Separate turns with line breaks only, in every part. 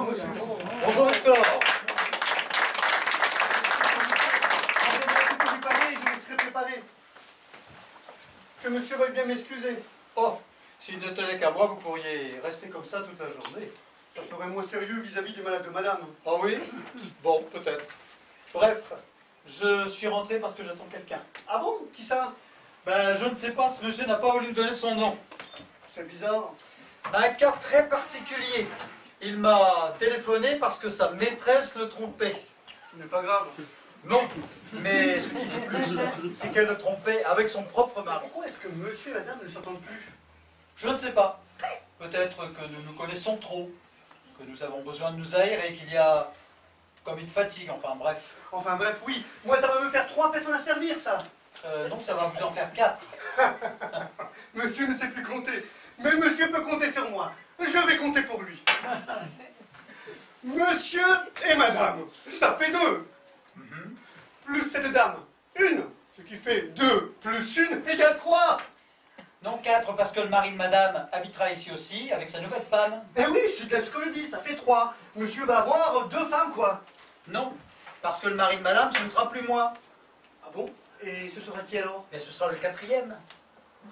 Bonjour, monsieur.
Bonjour, Victor.
Je me serais préparé. Que monsieur veuille bien m'excuser.
Oh, s'il ne tenait qu'à moi, vous pourriez rester comme ça toute la journée.
Ça serait moins sérieux vis-à-vis du malade de madame.
Ah oui? Bon, peut-être. Bref, je suis rentré parce que j'attends quelqu'un.
Ah bon? Qui ça?
Ben, je ne sais pas, ce monsieur n'a pas voulu me donner son nom.
C'est bizarre.
Un cas très particulier. Il m'a téléphoné parce que sa maîtresse le trompait.
Ce n'est pas grave.
Non, mais ce qui est plus, c'est qu'elle le trompait avec son propre mari.
Pourquoi est-ce que monsieur et la dame ne s'entendent plus?
Je ne sais pas. Peut-être que nous nous connaissons trop, que nous avons besoin de nous aérer, qu'il y a comme une fatigue, enfin bref.
Enfin bref, oui. Moi, ça va me faire 3 personnes à servir, ça.
Non, ça va vous en faire 4.
Monsieur ne sait plus compter. Mais monsieur peut compter sur moi. Je vais compter pour lui. Monsieur et madame, ça fait 2. Plus cette dame, 1. Ce qui fait 2 plus 1 égale 3.
Non, 4, parce que le mari de madame habitera ici aussi, avec sa nouvelle femme.
Eh oui, c'est bien ce que je dis, ça fait 3. Monsieur va avoir 2 femmes, quoi.
Non, parce que le mari de madame, ce ne sera plus moi.
Ah bon? Et ce sera qui alors?
Mais ce sera le 4e.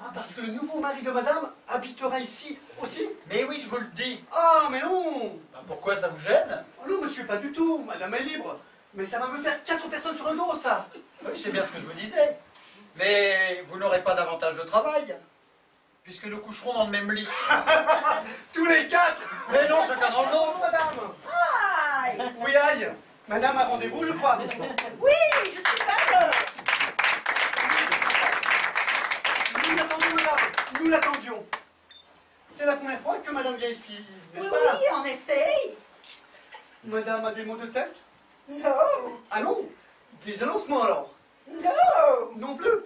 Ah, parce que le nouveau mari de madame habitera ici aussi?
Mais oui, je vous le dis.
Ah, mais non!
Ben, pourquoi ça vous gêne?
Oh non, monsieur, pas du tout. Madame est libre. Mais ça va me faire 4 personnes sur le dos, ça.
Oui, c'est bien ce que je vous disais. Mais vous n'aurez pas davantage de travail, puisque nous coucherons dans le même lit.
Tous les 4.
Mais non, chacun dans le nôtre.
Madame.
Aïe!
Oui, aïe. Madame a rendez-vous, je crois.
Oui, je suis là.
Nous l'attendions, madame. Nous l'attendions. C'est la première fois que madame vient ici, n'est-ce
Oui,
pas?
oui, en effet.
Madame a des maux de tête?
Non,
Ah non? Des annoncements alors?
non.
Non plus.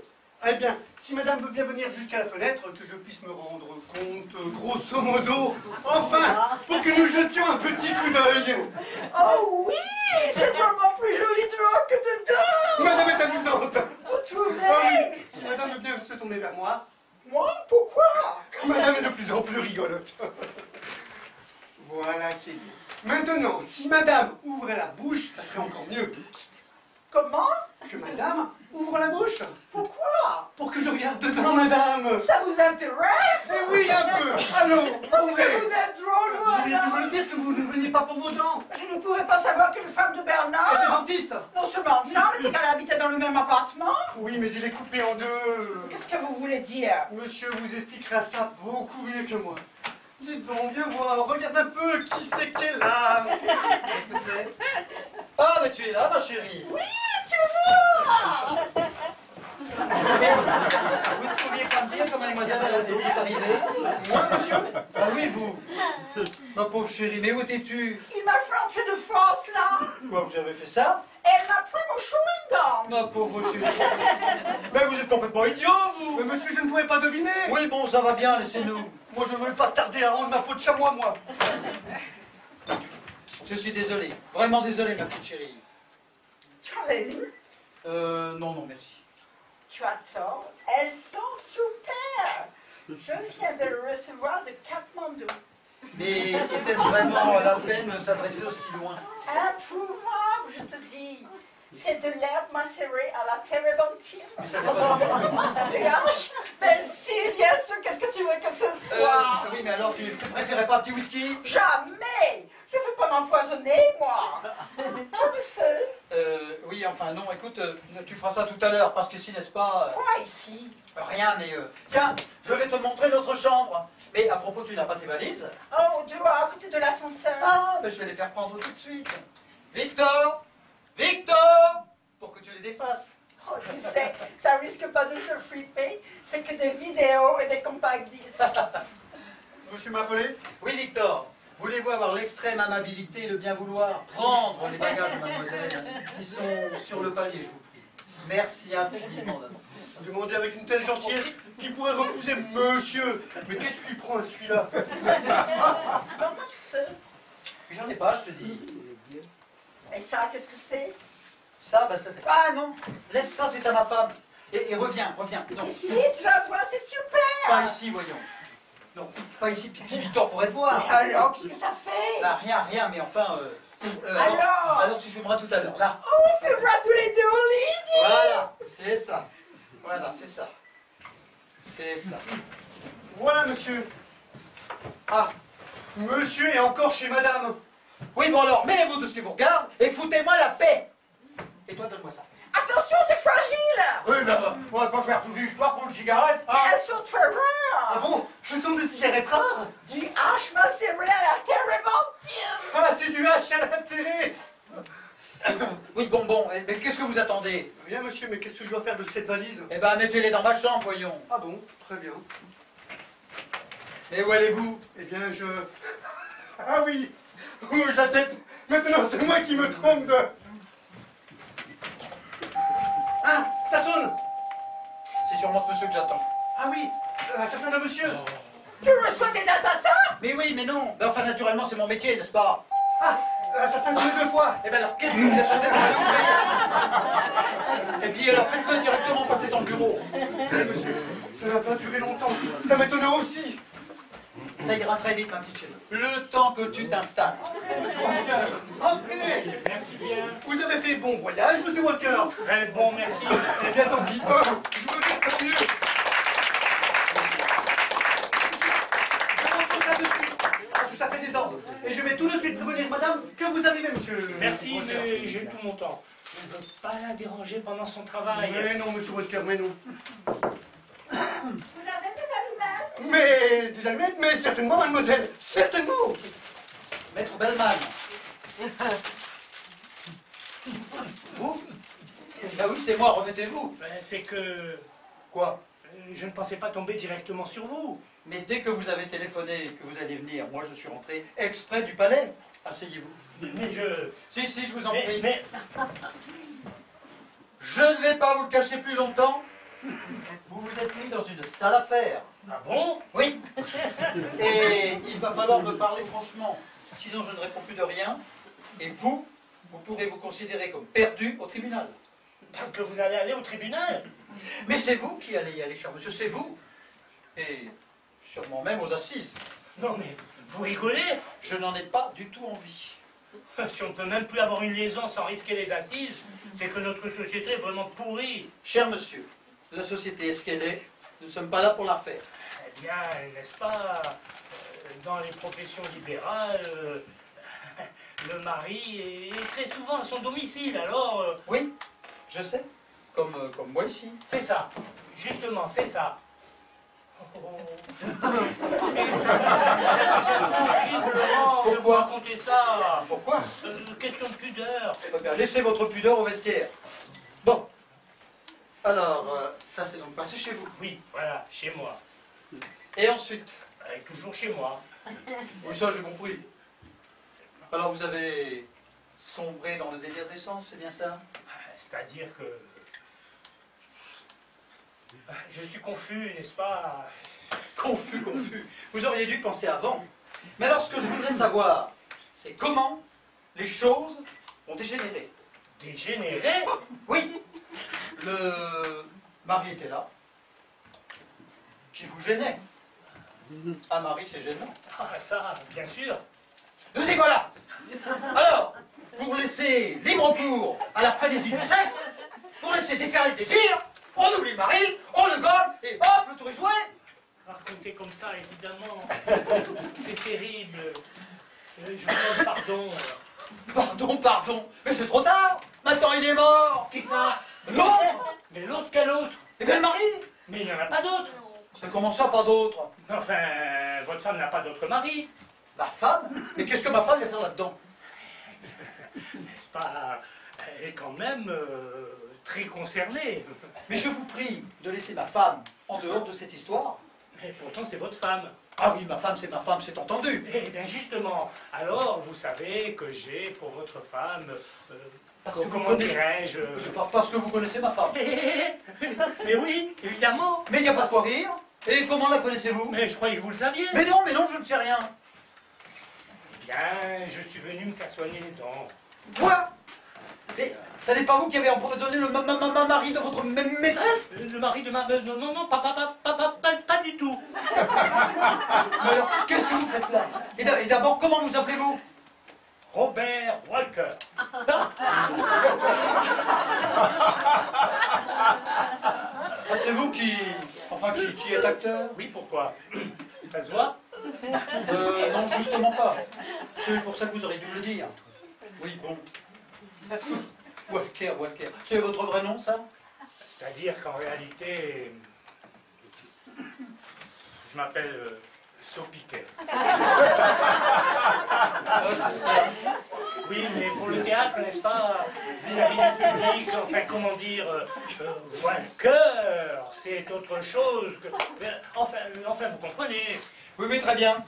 Eh bien, si madame veut bien venir jusqu'à la fenêtre, que je puisse me rendre compte, grosso modo, enfin, pour que nous jetions un petit coup d'œil.
Oh oui, c'est vraiment plus joli dehors que dedans.
Madame est amusante.
Vous trouvez?
Ah oui, si madame veut bien se tourner vers moi,
Moi, pourquoi?
madame est de plus en plus rigolote. Voilà qui est dit. Maintenant, si madame ouvrait la bouche, ça serait encore mieux.
Comment?
Que madame ouvre la bouche.
Pourquoi?
Pour que je regarde dedans, madame.
Ça vous intéresse?
Eh oui, un peu. Allons,
Parce que
ouvrez.
vous êtes drôle,
Vous voulez
voilà.
me dire que vous ne veniez pas pour vos dents?
Je ne pouvais pas savoir qu'une femme de
Elle est
Bernard,
dentiste.
non seulement ça, mais qu'elle habitait dans le même appartement.
Oui, mais il est coupé en 2.
Qu'est-ce que vous voulez dire?
Monsieur vous expliquera ça beaucoup mieux que moi. Dites donc, viens voir, regarde un peu qui c'est qu'elle a. Qu'est-ce que c'est?
Ah, mais tu es là, ma chérie.
Oui, tu vois.
Vous ne pouviez pas me dire quand mademoiselle est arrivée?
Moi, monsieur?
Ah oui, vous. Ma pauvre chérie, mais où étais-tu?
Il m'a flanqué de force là.
Quoi, vous avez fait ça?
Elle m'a pris mon chewing-gum.
Ma pauvre chérie. Mais vous êtes complètement idiot, vous.
Mais monsieur, je ne pouvais pas deviner.
Oui, bon, ça va bien, laissez-nous.
Moi, je ne veux pas tarder à rendre ma faute chamois, moi.
Je suis désolé, vraiment désolé, ma petite chérie.
Tu en as une?
Non, non, merci.
Tu as tort. Elles sont super. Je viens de le recevoir de Katmandou.
Mais était-ce vraiment la peine de s'adresser aussi loin?
Introuvable, je te dis. C'est de l'herbe macérée à la térébenthine.
Mais ça n'est pas...
Tu haches? Mais si, bien sûr, qu'est-ce que tu veux que ce soit?
Oui, mais alors tu préférais pas un petit whisky?
Jamais. Je ne veux pas m'empoisonner, moi. Tu le fais?
Oui, enfin non, écoute, tu feras ça tout à l'heure, parce que si, n'est-ce pas...
Quoi ici?
Rien, mais... Tiens, je vais te montrer notre chambre. Mais à propos, tu n'as pas tes valises?
Oh, dehors, à côté de l'ascenseur.
Ah, ben je vais les faire prendre tout de suite. Victor! Victor! Pour que tu les défasses.
Oh, tu sais, ça risque pas de se friper. C'est que des vidéos et des compacts disques.
Monsieur m'a appelé?
Oui, Victor. Voulez-vous avoir l'extrême amabilité et le bien vouloir prendre les bagages de mademoiselle qui sont sur le palier, je vous prie. Merci infiniment d'avance.
Demandez avec une telle gentillesse qu'il pourrait refuser monsieur. Mais qu'est-ce qu'il prend à celui-là?
Comment tu fais?
J'en ai pas, je te dis.
Et ça, qu'est-ce que c'est?
Ça, ben ça c'est... Ah non! Laisse ça, c'est à ma femme. Et reviens. Non.
Ici, tu vas voir, c'est super.
Pas ici, voyons. Non, pas ici, Pipi Victor pourrait te voir.
Mais alors, qu'est-ce que ça fait?
Bah, rien, mais enfin...
alors
tu fumeras tout à l'heure, là.
On fera tous les deux au lit.
Voilà, c'est ça. Voilà, c'est ça. C'est ça.
Voilà, monsieur. Ah, monsieur est encore chez madame.
Oui, bon alors, mêlez-vous de ce qui vous regarde et foutez-moi la paix. Et toi, donne-moi ça.
Attention, c'est fragile.
Oui, bah, on va pas faire toute l'histoire pour une cigarette.
Mais elles sont très rares.
Ah bon, ce sont des cigarettes rares?
Du H macéré à la térébenthine.
Ah, c'est du H à l'intérêt.
Oui, bon, mais qu'est-ce que vous attendez?
Rien, monsieur, mais qu'est-ce que je dois faire de cette valise?
Eh ben, mettez-les dans ma chambre, voyons.
Ah bon, très bien.
Et où allez-vous?
Eh bien, je... Ah oui, ouh, la tête. Maintenant, c'est moi qui me trompe de... Ah, ça sonne.
C'est sûrement ce monsieur que j'attends.
Ah oui, assassin de monsieur.
Tu reçois des assassins?
Mais oui, mais non. Ben, enfin, naturellement, c'est mon métier, n'est-ce pas?
Ah, assassin sur les deux fois.
Eh ben alors, qu'est-ce que vous attendez pour aller ouvrir? Et puis alors, faites-le directement passer dans le bureau.
Eh, monsieur, ça n'a pas duré longtemps. Ça m'étonnait aussi.
Ça ira très vite, ma petite chérie. Le temps que tu t'installes.
Entrez.
Merci bien.
Vous avez fait bon voyage, monsieur Walker.
Très bon, merci.
Eh bien, tant pis. Je vous dis tant mieux. Je rentre là de suite, parce que ça fait des ordres. Et je vais tout de suite prévenir madame que vous arrivez, monsieur.
Merci, mais j'ai tout mon temps. Je ne veux pas la déranger pendant son travail.
Mais non, monsieur Walker, mais non.
Vous avez des allumettes?
Mais des allumettes, mais certainement, mademoiselle. Certainement.
Maître Bellman. Vous? Ah oui, c'est moi, remettez-vous.
Ben, c'est que
Quoi?
je ne pensais pas tomber directement sur vous.
Mais dès que vous avez téléphoné que vous alliez venir, moi je suis rentré exprès du palais. Asseyez-vous.
Mais je...
Si, je vous en
Mais,
prie.
mais...
Je ne vais pas vous le cacher plus longtemps. Vous vous êtes mis dans une sale affaire.
Ah bon?
Oui. Et il va falloir me parler franchement. Sinon, je ne réponds plus de rien. Et vous pourrez vous considérer comme perdu au tribunal.
Parce que vous allez aller au tribunal?
Mais c'est vous qui allez y aller, cher monsieur, c'est vous. Et sûrement même aux assises.
Non mais, vous rigolez?
Je n'en ai pas du tout envie.
Si on ne peut même plus avoir une liaison sans risquer les assises, c'est que notre société est vraiment pourrie.
Cher monsieur, la société est ce qu'elle est. Nous ne sommes pas là pour la faire.
Eh bien, n'est-ce pas, dans les professions libérales, le mari est très souvent à son domicile, alors...
Oui, je sais. Comme moi ici.
C'est ça, justement, c'est ça. Oh. Et ça, j'ai horriblement de vous raconter ça.
Pourquoi?
Question de pudeur.
Eh bien, laissez votre pudeur au vestiaire. Bon. Alors, ça c'est donc passé chez vous.
Oui, voilà, chez moi.
Et ensuite?
Toujours chez moi.
Oui, ça j'ai compris. Alors vous avez sombré dans le délire d'essence, c'est bien ça?
C'est-à-dire que... Je suis confus, n'est-ce pas?
Confus. Vous auriez dû penser avant. Mais alors ce que je voudrais savoir, c'est comment les choses ont dégénéré.
Dégénéré?
Oui. Le mari était là, qui vous gênait. Un mari, c'est gênant.
Ah ça, bien sûr.
Nous y voilà. Alors, pour laisser libre cours à la frénésie du sexe, pour laisser déferler le désir, on oublie le mari, on le gomme, et hop, le tour est joué.
Raconter comme ça, évidemment, c'est terrible. Je vous demande pardon.
Pardon, mais c'est trop tard. Maintenant, il est mort.
Qui ça?
L'autre.
Mais l'autre, quel autre?
Eh bien, le mari.
Mais il n'y en a pas d'autre.
Mais comment ça, pas d'autre?
Enfin, votre femme n'a pas d'autre mari.
Ma femme? Mais qu'est-ce que ma femme vient faire là-dedans?
N'est-ce pas? Elle est quand même très concernée.
Mais je vous prie de laisser ma femme en dehors de cette histoire.
Mais pourtant, c'est votre femme.
Ah oui, ma femme, c'est entendu.
Eh bien, justement, alors, vous savez que j'ai pour votre femme...
Parce que vous
comment
connaissez-
dirais-je...
Parce que vous connaissez ma femme.
Mais oui, évidemment.
Mais il n'y a pas de quoi rire. Et comment la connaissez-vous?
Mais je croyais que vous le saviez.
Mais non, je ne sais rien.
Eh bien, je suis venu me faire soigner les dents.
Quoi? Mais ça n'est pas vous qui avez empoisonné le mari de votre maîtresse?
Le mari de ma... Non, pas du tout.
Mais alors, qu'est-ce que vous faites là? Et d'abord, comment vous appelez-vous?
Robert Walker.
Ah, c'est vous qui... Enfin, qui êtes acteur?
Oui, pourquoi? Ça se voit?
Non, justement pas. C'est pour ça que vous auriez dû me le dire. Oui, bon. Walker. C'est votre vrai nom, ça?
C'est-à-dire qu'en réalité, je m'appelle Saupiquet.
Ah, c'est ça.
Oui, mais pour le théâtre, n'est-ce pas, vis-à-vis du public, enfin, comment dire, Walker, c'est autre chose que... Enfin, vous comprenez.
Oui, très bien.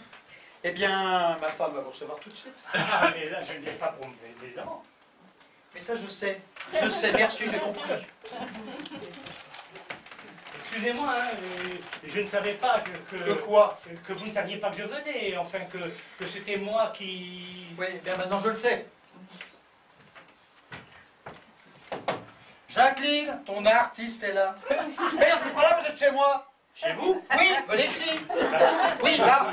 Eh bien, ma femme va vous recevoir tout de suite.
Ah, mais là, je ne viens pas pour mes amants.
Mais ça, je sais. Je sais, merci, j'ai compris.
Excusez-moi, hein, je ne savais pas
De quoi?
que vous ne saviez pas que je venais, enfin que c'était moi qui...
Oui, bien maintenant je le sais. Jacqueline, ton artiste est là. Merde, t'es pas là, vous êtes chez moi.
Chez vous?
Oui, venez ici. Oui, là.